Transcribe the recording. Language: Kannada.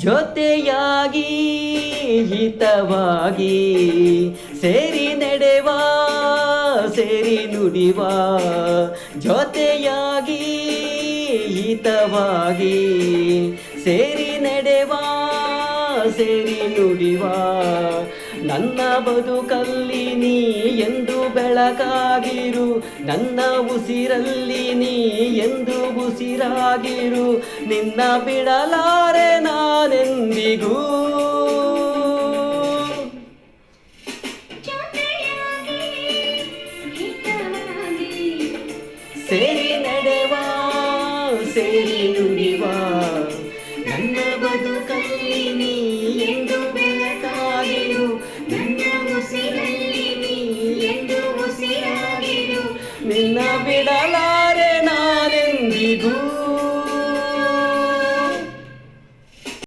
ಜೊತೆಯಾಗಿ ಹಿತವಾಗಿ ಸೇರಿ ನಡೆವಾ ಸೇರಿ ನುಡಿವಾ ಜೊತೆಯಾಗಿ ಹಿತವಾಗಿ ಸೇರಿ ನಡೆವಾ ಸೇರಿ ನುಡಿವಾ ನನ್ನ ಬದುಕಲ್ಲಿ ನೀ ಎಂದು ಬೆಳಕಾಗಿರು ನನ್ನ ಉಸಿರಲ್ಲಿ ನೀ ಎಂದು ಉಸಿರಾಗಿರು ನಿನ್ನ ಬಿಡಲಾರೆ ನಾನೆಂದಿಗೂ ಸೇರಿ ನಡೆವಾ ಸೇರಿ ನುಡಿವಾ ನನ್ನ ಬದುಕಲ್ಲಿ ನೀ ಎಂದು ಬೆಳಕಾಗಿರು ನನ್ನ ಉಸಿರಲ್ಲಿ ನೀ ಎಂದು ಉಸಿರಾಗಿರು ನಿನ್ನ ಬಿಡಲಾರೆ ನಾನೆಂದಿಗೂ